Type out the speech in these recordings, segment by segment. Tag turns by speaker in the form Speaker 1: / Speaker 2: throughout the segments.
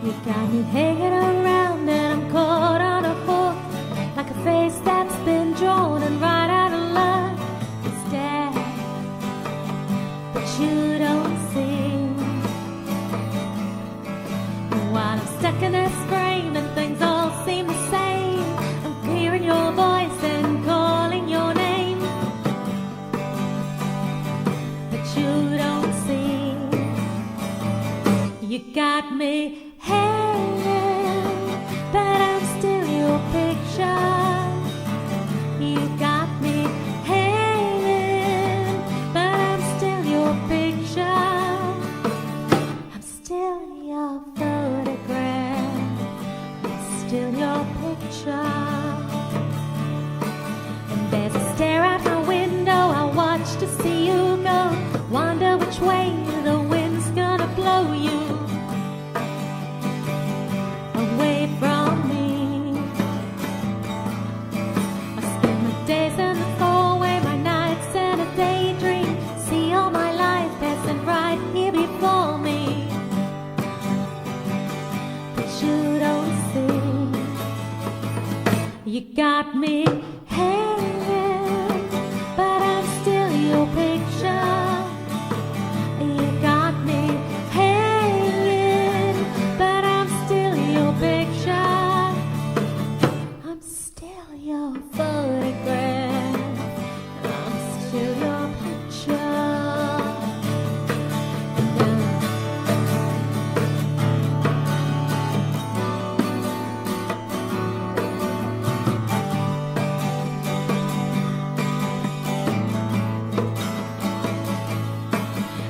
Speaker 1: You got me hanging around and I'm caught on a hook, like a face that's been drawn and right out of luck. It's dead, but you don't see. While I'm stuck in this frame and things all seem the same, I'm hearing your voice and calling your name, but you don't see. You got me hanging, but I'm still your picture. You got me hanging, but I'm still your picture. I'm still your photograph. I'm still your picture. And there's a stare out my window. I watch to see you go. Wonder which way the wind's gonna blow you away from me. I spend my days in the hallway, my nights in a daydream. See all my life passing right here before me, but you don't see. You got me hanging, but I'm still your picture. You got me hanging, but I'm still your picture. I'm still your photograph. I'm still your picture.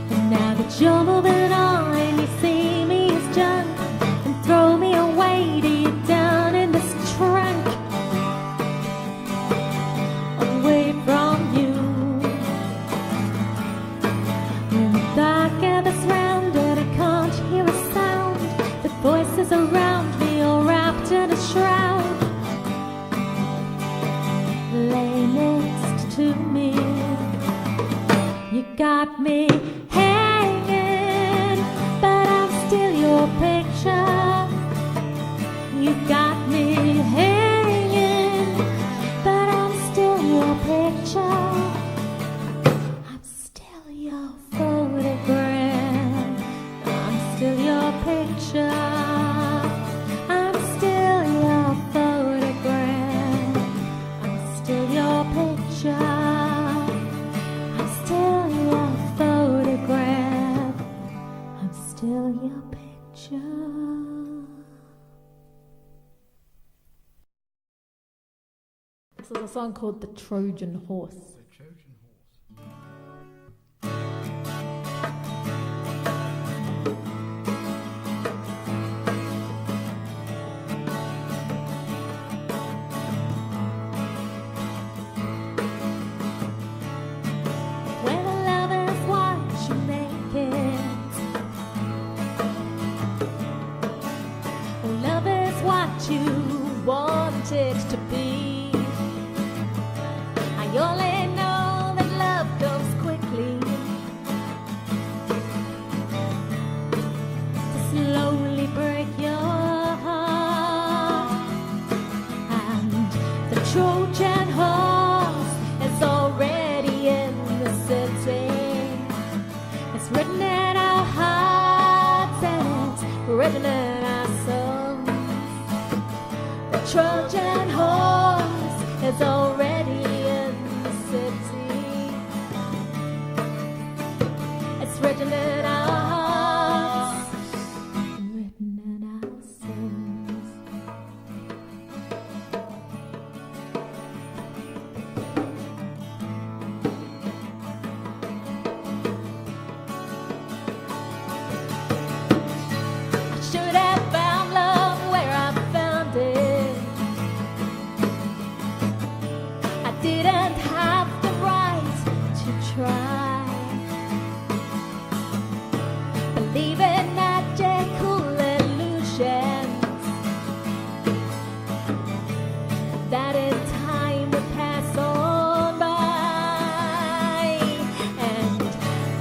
Speaker 1: And now that you're moving on and you see me as junk and throw me away, do you down in this trunk away from you? In the dark of this round and I can't hear a sound, the voices around me all wrapped in a shroud lay next to me. You got me hanging, but I'm still your picture. You got me hanging, but I'm still your picture. I'm still your photograph. I'm still your picture. I'm still your photograph. I'm still your picture. I'm still your photograph. I'm still your picture. This is a song called The Trojan Horse.
Speaker 2: The Trojan Horse.
Speaker 1: When a lover's watch you make it, love is what you want it to be. I only know that love goes quickly, to slowly break your heart. And the Trojan horse is already in the city. It's written in our hearts and it's written in our souls. The Trojan horse is already in the city. It's written in our hearts and written in our souls. I should have found love where I found it. I didn't have the right to try. Believe in magical illusions that in time would pass on by. And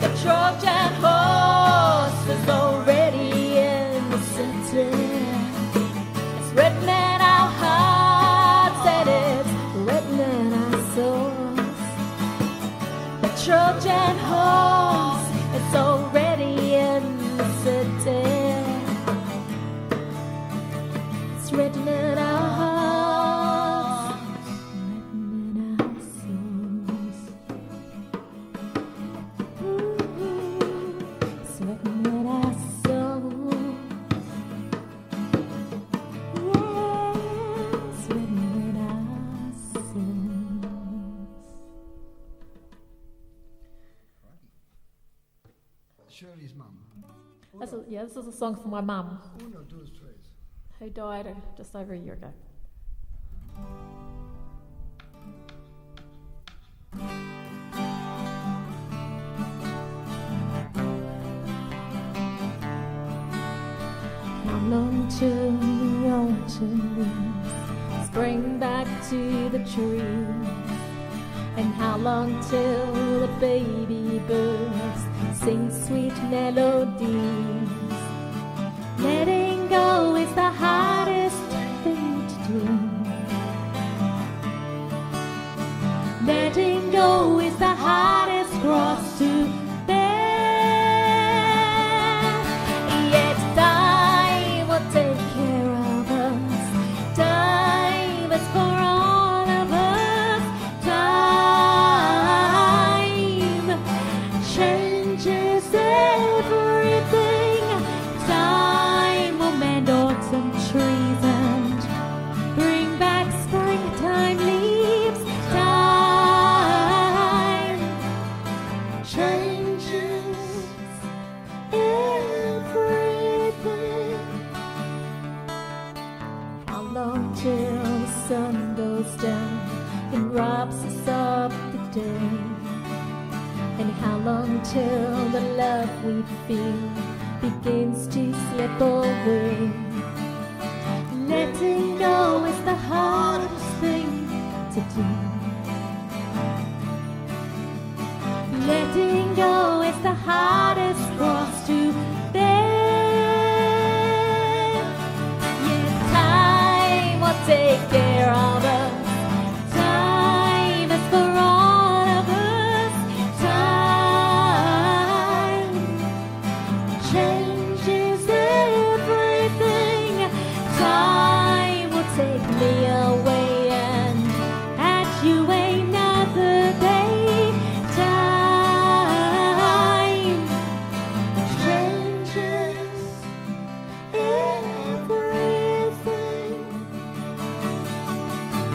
Speaker 1: the Trojan horse is already in the city. This is a song for my mum,
Speaker 2: Uno, dos, tres.
Speaker 1: who died just over a year ago. How long till the autumn leaves spring back to the trees? And how long till the baby birds sing sweet melodies? Letting go is the hardest thing to do. Letting go is the hardest cross to bear. Yet time will take care of us. Time is for all of us. Time changes everything. Time will mend autumn trees and bring back springtime leaves. Time changes everything. How long till the sun goes down and robs us of the day? And how long till the love we feel begins to slip away? Letting go is the hardest thing to do. Letting go is the hardest cross to bear. Yet time will take care of us. Time is for all of us. Time changes everything. Time will take me away and add you another day. Time changes everything.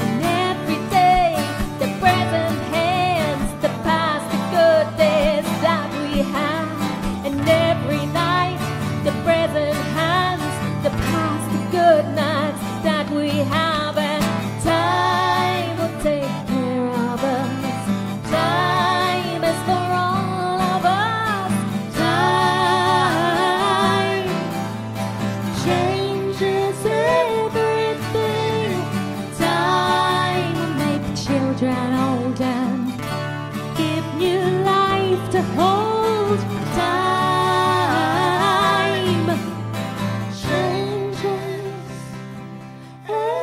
Speaker 1: And every day the present hands the past, the good days that we have. And every night the present hands the past, the good nights that we have. And time will take care of us. Time is for all of us. Time changes everything. Time will make children old and give new life to hold. Time changes everything.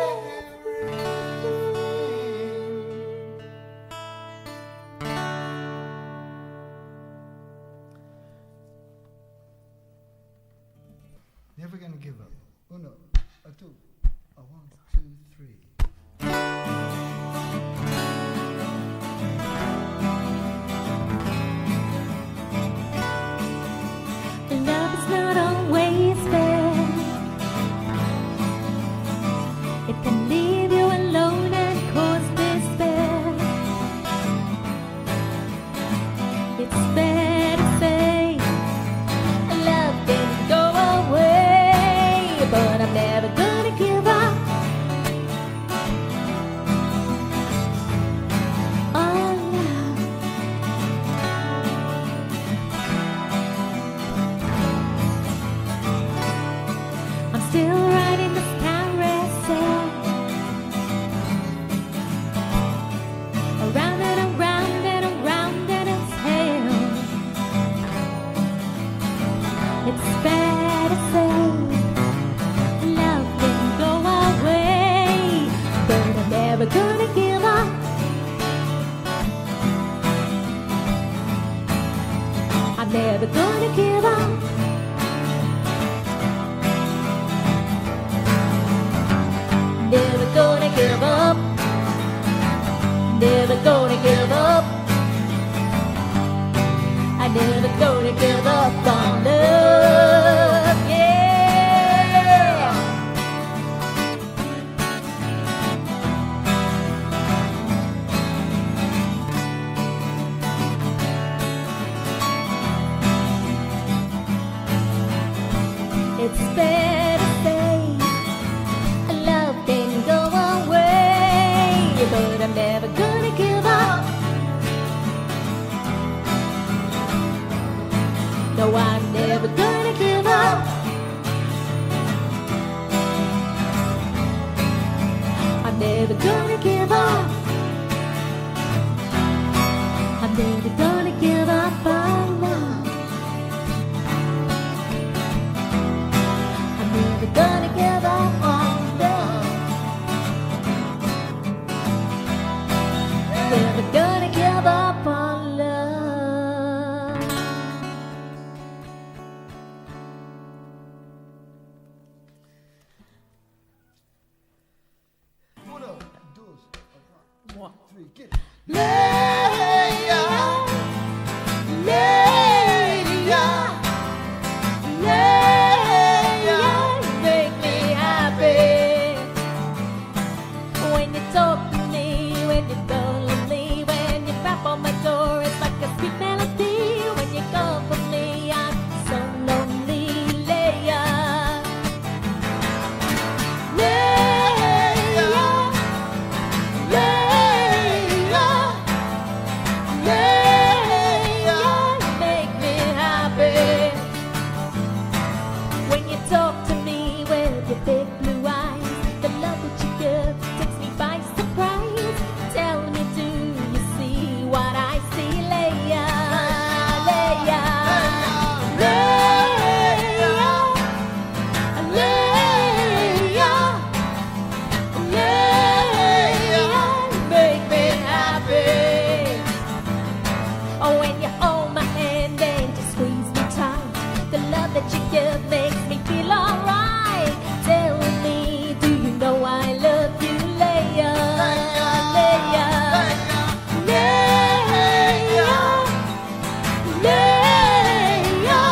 Speaker 2: Never gonna give up. Uno, a two, a 1, 2, 3.
Speaker 1: Love is not always fair. It can leave you alone and cause despair. It's fair to say love can go away, but I'm never gonna give up. On love. I'm still riding this carousel, around and around and around, and it's hell. It's fair to say love can go away, but I'm never gonna give up. I'm never gonna give up. Never gonna give up. Never gonna give up. I'm never gonna give up on love. Yeah. never gonna give up. I'm never gonna give up on love. I'm never gonna give up on love. Never gonna give up on love.
Speaker 2: Uno, dos,
Speaker 3: One.
Speaker 2: three, get it.
Speaker 1: Leia, Leia, Leia, make me happy. When you talk to me, when you don't love me, when you rap on my door, it's like a sweet melody. When you go for me, I'm so lonely. Leia, Leia, Leia, Leia, make me happy. When you talk to me with your big blue eyes, the love that you give takes me by surprise. Tell me, do you see what I see? Leia, Leia, Leia, Leia, Leia, make me happy. Oh, when you hold my hand and you squeeze me tight, the love that you give makes me feel alright. Tell me, do you know I love you, Leia, Leia, Leia, Leia,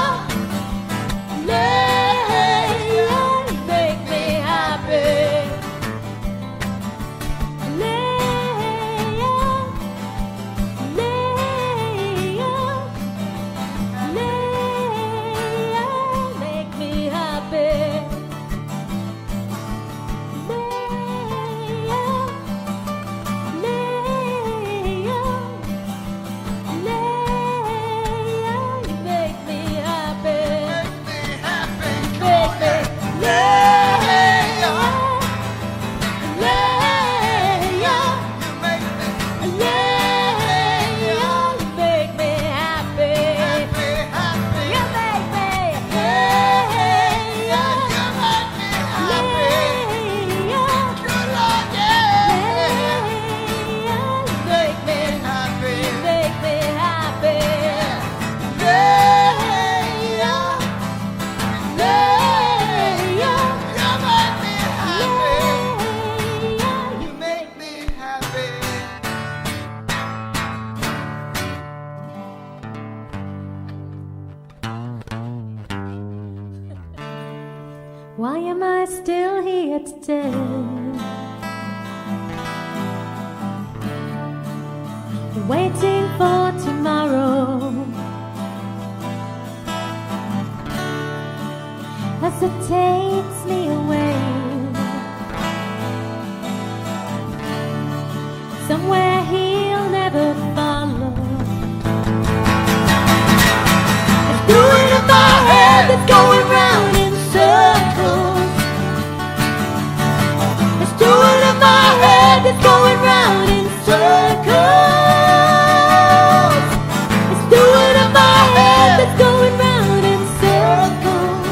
Speaker 1: Leia, make me happy. Leia, Leia, Leia, make me happy. Leia, Leia, Leia, you make me happy. Make me Leia, Leia, Leia, you make me happy. You make me Leia, Leia, Leia, you make me happy. Make me happy. Leia, Leia, Leia, you make me Why am I still here today? Waiting for tomorrow. As it takes me away, somewhere he'll never follow. It's doing in my head that's going round in circles. It's doing in my head that's going round in circles. It's doing in my head that's going round in circles.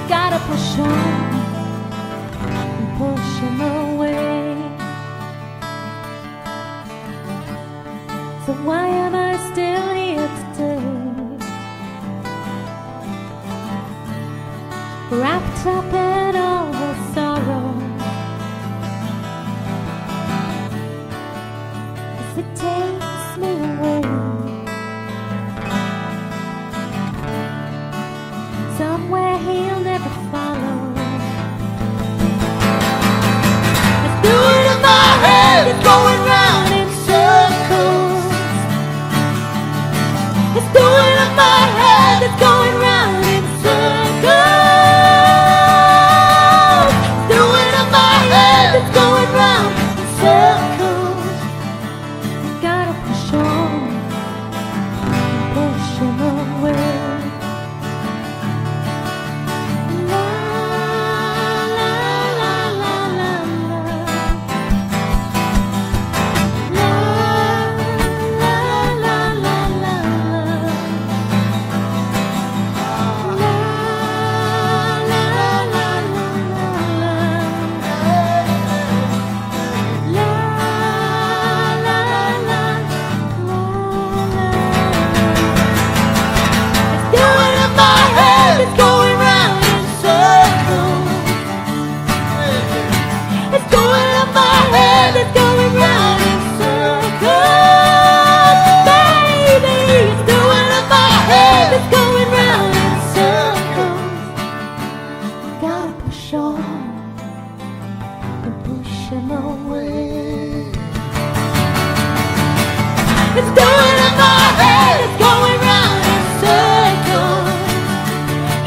Speaker 1: Gotta push on and push him away. So why am I still here today? Wrapped up in all the sorrow. As it takes me away, somewhere he'll never follow. It's doing in my head, it's going round in circles. It's doing in my head, it's going round in circles. on and push him away. It's going in my head, it's going round in circles.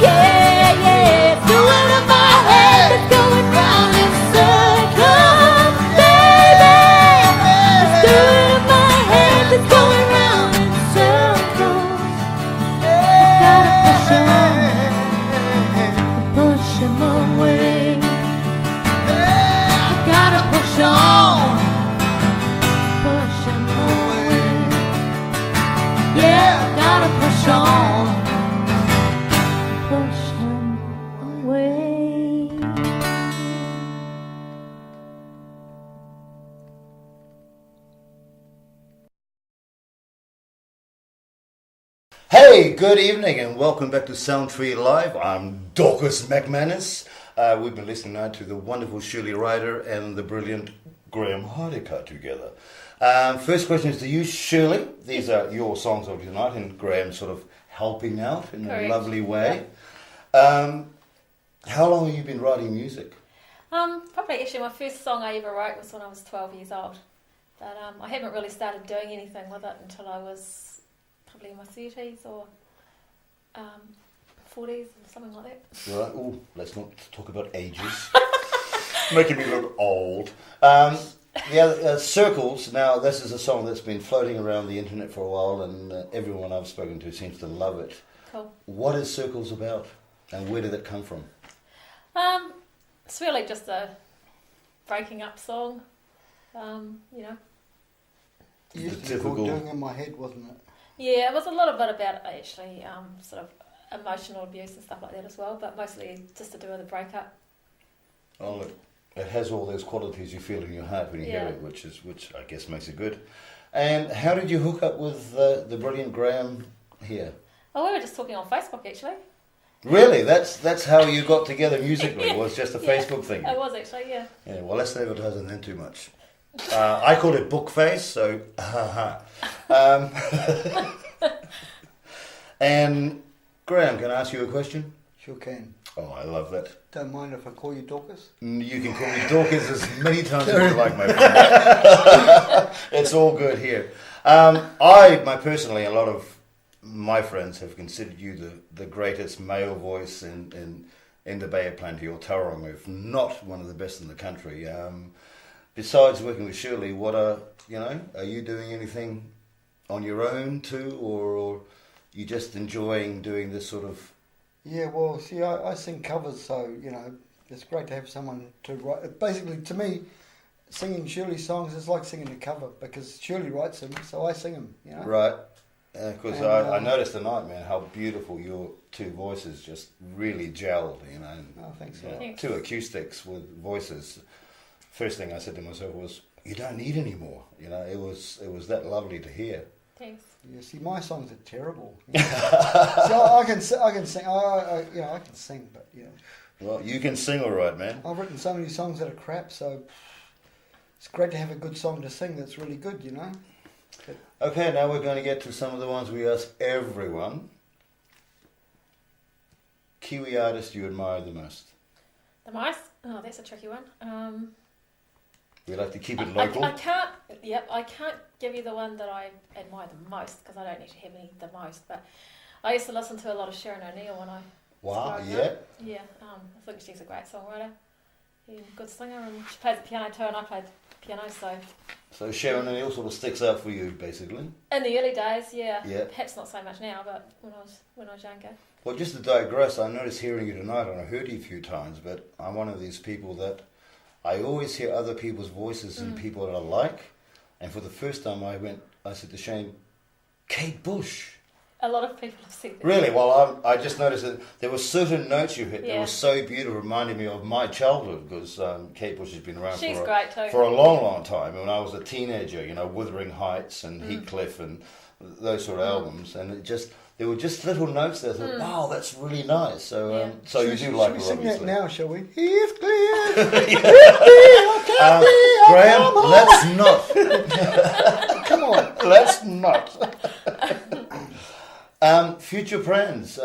Speaker 1: Yeah, yeah, it's going in my head, it's going round in circles. Baby, it's going in my head, it's going round in circles. Gotta push on, push him away. Gotta push on, push him away. Yeah, gotta push on, push him away.
Speaker 3: Hey, good evening and welcome back to Soundtreelive. I'm Dorcas McManus. We've been listening now to the wonderful Shirley, Ryder and the brilliant Graeme Hardaker together. First question is to you, Shirley. These are your songs of tonight and Graeme sort of helping out in
Speaker 4: Correct.
Speaker 3: a lovely way. How long have you been writing music?
Speaker 4: Probably actually my first song I ever wrote was when I was 12 years old. But I haven't really started doing anything with it until I was probably in my 30s or 40s or something like that.
Speaker 3: Right. Oh, let's not talk about ages. Making me look old. Circles. Now, this is a song that's been floating around the internet for a while, and everyone I've spoken to seems to love it.
Speaker 4: Cool.
Speaker 3: What is Circles about, and where did it come from?
Speaker 4: It's really just a breaking up song. You know.
Speaker 2: It used to be
Speaker 3: Typical.
Speaker 2: called Doing In My Head, wasn't it?
Speaker 4: Yeah, it was a little bit about actually sort of emotional abuse and stuff like that as well, but mostly just to do with the breakup.
Speaker 3: Oh, look, it has all those qualities you feel in your heart when you hear
Speaker 4: Yeah.
Speaker 3: it, which I guess makes it good. And how did you hook up with the brilliant Graeme here?
Speaker 4: Oh, we were just talking on Facebook actually.
Speaker 3: Really, that's how you got together musically? Was just a
Speaker 4: Yeah.
Speaker 3: Facebook thing?
Speaker 4: It was actually, yeah.
Speaker 3: Yeah, well, let's not advertise on that too much. I called it Bookface, so And Graeme, can I ask you a question?
Speaker 2: Sure can.
Speaker 3: Oh, I love that.
Speaker 2: Don't mind if I call you Dorcas?
Speaker 3: You can call me Dorcas as many times as you like, my friend. It's all good here. Personally, a lot of my friends have considered you the greatest male voice in the Bay of Plenty or Tauranga, if not one of the best in the country. Besides working with Shirley, are you doing anything on your own too, or you just enjoying doing this sort of?
Speaker 2: Yeah, well, see, I sing covers, so, it's great to have someone to write. Basically, to me, singing Shirley's songs is like singing a cover, because Shirley writes them, so I sing them,
Speaker 3: Right. Because
Speaker 2: And,
Speaker 3: I noticed tonight, man, how beautiful your two voices just really gelled, and,
Speaker 2: Oh, thanks.
Speaker 4: Thanks.
Speaker 3: two acoustics with voices. First thing I said to myself was, you don't need any more. It was that lovely to hear.
Speaker 4: Thanks.
Speaker 2: Yeah, see, my songs are terrible. See, I can sing, I can sing, but,
Speaker 3: Well, you can sing all right, man.
Speaker 2: I've written so many songs that are crap, so it's great to have a good song to sing that's really good, But,
Speaker 3: Okay, now we're going to get to some of the ones we ask everyone. Kiwi artist you admire the most?
Speaker 4: The most? Oh, that's a tricky one.
Speaker 3: We like to keep it local.
Speaker 4: I can't give you the one that I admire the most because I don't actually have any the most. But I used to listen to a lot of Sharon O'Neill when I was
Speaker 3: Wow,
Speaker 4: growing
Speaker 3: yeah.
Speaker 4: up. Yeah, I think she's a great songwriter. Yeah, good singer, and she plays the piano too, and I played piano.
Speaker 3: So Sharon O'Neill sort of sticks out for you, basically.
Speaker 4: In the early days, yeah.
Speaker 3: Yeah.
Speaker 4: Perhaps not so much now, but when I was younger.
Speaker 3: Well, just to digress, I noticed hearing you tonight, and I heard you a few times, but I'm one of these people that I always hear other people's voices and people that I like. And for the first time I said to Shane, Kate Bush.
Speaker 4: A lot of people have said that.
Speaker 3: Really? Well, I just noticed that there were certain notes you hit that
Speaker 4: Yeah.
Speaker 3: were so beautiful, reminding me of my childhood, because Kate Bush has been around
Speaker 4: She's great too.
Speaker 3: for a long, long time. When I was a teenager, Wuthering Heights and Heathcliff and those sort of albums, and there were just little notes there. I thought, wow, that's really nice. So,
Speaker 4: Yeah.
Speaker 3: so you do like her,
Speaker 2: sing
Speaker 3: obviously.
Speaker 2: that now, shall we? He's clear.
Speaker 3: Graeme, let's not.
Speaker 2: Come on.
Speaker 3: Let's not. Future plans,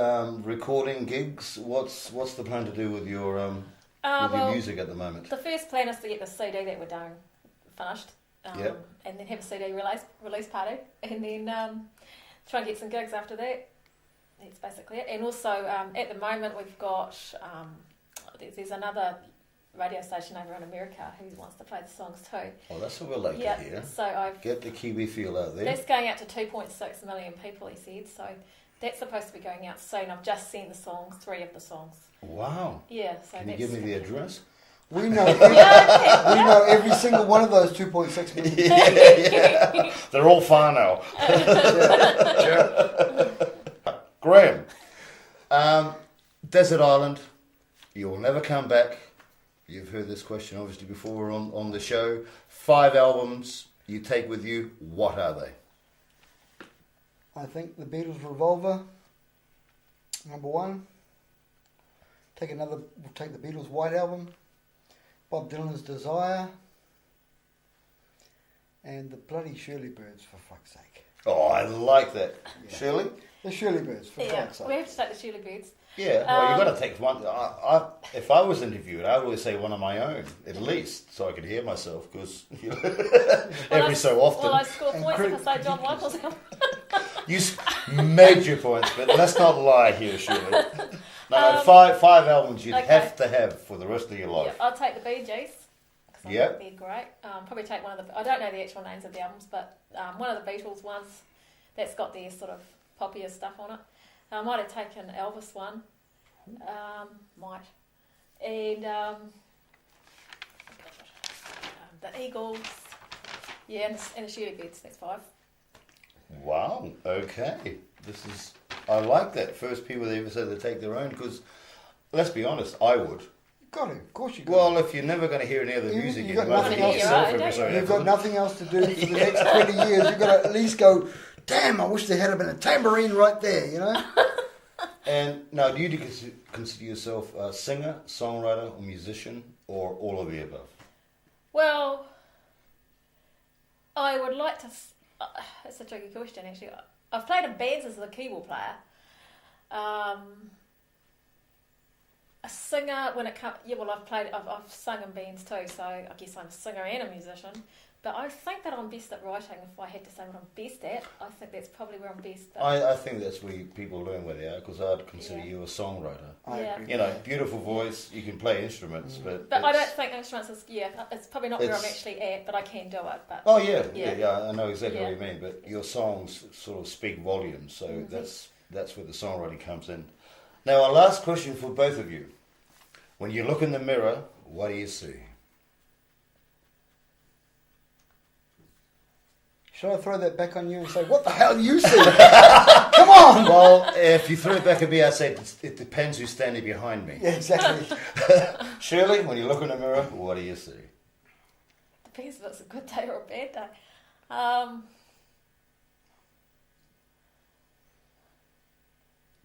Speaker 3: recording gigs. What's the plan to do with your with your
Speaker 4: Well,
Speaker 3: music at the moment?
Speaker 4: the first plan is to get the CD that we're doing finished,
Speaker 3: Yep.
Speaker 4: and then have a CD release party, and then try and get some gigs after that. That's basically it. And also, at the moment, we've got there's another radio station over in America who wants to play the songs too.
Speaker 3: Oh, that's what we like
Speaker 4: Yeah.
Speaker 3: to hear.
Speaker 4: So I've
Speaker 3: Get the Kiwi feel out there.
Speaker 4: that's going out to 2.6 million people. He said so. That's supposed to be going out soon. I've just sent the songs, 3 of the songs.
Speaker 3: Wow.
Speaker 4: Yeah. So
Speaker 3: Can you
Speaker 4: that's
Speaker 3: give me the address?
Speaker 2: We know every single one of those 2.6 million.
Speaker 3: Yeah. They're all far now. Graeme, Desert Island, you'll never come back. You've heard this question obviously before on the show. 5 albums you take with you. What are they?
Speaker 2: I think the Beatles' Revolver, number 1. We'll take the Beatles' White Album, Bob Dylan's Desire, and the bloody Shirleybyrds, for fuck's sake.
Speaker 3: Oh, I like that.
Speaker 2: Yeah.
Speaker 3: Shirley?
Speaker 2: The Shirleybyrds, for
Speaker 4: Yeah,
Speaker 2: fuck's sake.
Speaker 4: we have to take the Shirleybyrds.
Speaker 3: Yeah, well, you've got to take one. If I was interviewed, I would always say one of my own, at least, so I could hear myself, because every so often.
Speaker 4: Well, I score
Speaker 2: And
Speaker 4: points if I say John
Speaker 2: ridiculous.
Speaker 4: Michaelz.
Speaker 3: You made your points, but let's not lie here, Shirley. No, 5 albums you'd
Speaker 4: okay.
Speaker 3: have to have for the rest of your
Speaker 4: Yeah,
Speaker 3: life.
Speaker 4: I'll take the Bee Gees. 'Cause I
Speaker 3: Yep.
Speaker 4: think they're great. Probably take one of the. I don't know the actual names of the albums, but one of the Beatles ones that's got their sort of poppier stuff on it. I might have taken Elvis one. Might. And the Eagles. Yeah, and the Shirleybyrds. That's 5.
Speaker 3: Wow, okay. I like that. First people that ever said they take their own, because, let's be honest, I would.
Speaker 2: You've got to, of course you've got
Speaker 3: Well, if you're never going to hear any other
Speaker 2: You-
Speaker 3: music,
Speaker 2: you've
Speaker 3: you
Speaker 2: got
Speaker 3: might as well
Speaker 2: nothing
Speaker 3: get
Speaker 2: else
Speaker 3: yourself
Speaker 4: to do.
Speaker 3: every so
Speaker 2: You've got
Speaker 3: often.
Speaker 2: nothing else to do for the next 20 years. You've got to at least go, damn, I wish there had been a tambourine right there, you know?
Speaker 3: And now, do you consider yourself a singer, songwriter, or musician, or all of the above?
Speaker 4: Well, I would like to. It's a tricky question, actually. I've played in bands as a keyboard player. A singer, when it comes, yeah. Well, I've sung in bands too, so I guess I'm a singer and a musician. But I think that I'm best at writing. If I had to say what I'm best at, I think that's probably where I'm best. But
Speaker 3: I think that's where people learn where they are, because I'd consider
Speaker 4: Yeah.
Speaker 3: you a songwriter.
Speaker 2: I
Speaker 4: Yeah.
Speaker 2: agree.
Speaker 3: You know, beautiful voice, you can play instruments, but
Speaker 4: I don't
Speaker 3: it's-
Speaker 4: think instruments is. Yeah, it's probably not where I'm
Speaker 3: It's-
Speaker 4: actually at, but I can do it. But
Speaker 3: Oh yeah,
Speaker 4: Yeah.
Speaker 3: yeah, I know exactly
Speaker 4: Yeah.
Speaker 3: what you mean. But your songs sort of speak volumes, so
Speaker 4: Mhm.
Speaker 3: that's where the songwriting comes in. Now, our last question for both of you: when you look in the mirror, what do you see?
Speaker 2: Should I throw that back on you and say, what the hell do you see? Come on!
Speaker 3: Well, if you threw it back at me, I'd say it depends who's standing behind me.
Speaker 2: Yeah, exactly.
Speaker 3: Shirley, when you look in the mirror, what do you see?
Speaker 4: depends if it's a good day or a bad day.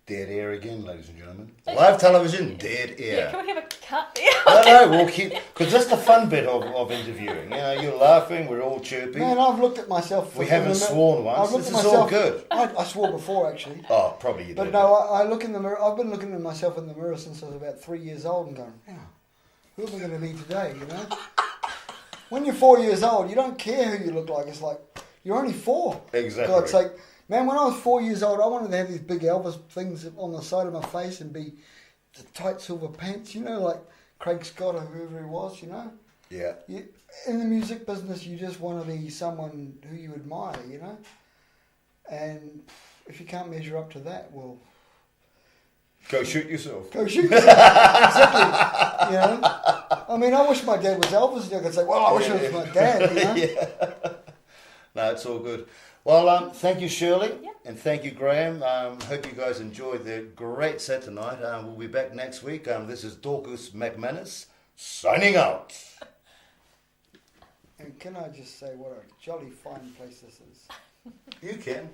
Speaker 3: Dead air again, ladies and gentlemen. Live television, dead
Speaker 4: Yeah,
Speaker 3: air.
Speaker 4: can we have a cut?
Speaker 3: No, we'll keep, because that's the fun bit of interviewing. You know, you're laughing, we're all chirpy.
Speaker 2: Man, I've looked at myself.
Speaker 3: We haven't sworn once.
Speaker 2: I've looked
Speaker 3: This
Speaker 2: at
Speaker 3: is all
Speaker 2: myself.
Speaker 3: good.
Speaker 2: I swore before, actually.
Speaker 3: Oh, probably you
Speaker 2: But
Speaker 3: did.
Speaker 2: no, I look in the mirror. I've been looking at myself in the mirror since I was about 3 years old and going, yeah, who am I going to be today, you know? When you're 4 years old, you don't care who you look like. It's like, you're only 4.
Speaker 3: Exactly.
Speaker 2: God's sake. Man, when I was 4 years old, I wanted to have these big Elvis things on the side of my face and be the tight silver pants, you know, like Craig Scott or whoever he was, you know?
Speaker 3: Yeah.
Speaker 2: In the music business, you just want to be someone who you admire, you know? And if you can't measure up to that, well,
Speaker 3: Go shoot yourself.
Speaker 2: go shoot yourself. Exactly. You know? I mean, I wish my dad was Elvis, and I could say, well, I wish it was my dad, you know?
Speaker 3: Yeah. No, it's all good. Well, thank you, Shirley,
Speaker 4: Yeah.
Speaker 3: and thank you, Graeme. Hope you guys enjoyed the great set tonight. We'll be back next week. This is Dorcas McManus signing out.
Speaker 2: And can I just say what a jolly fine place this is?
Speaker 3: You can.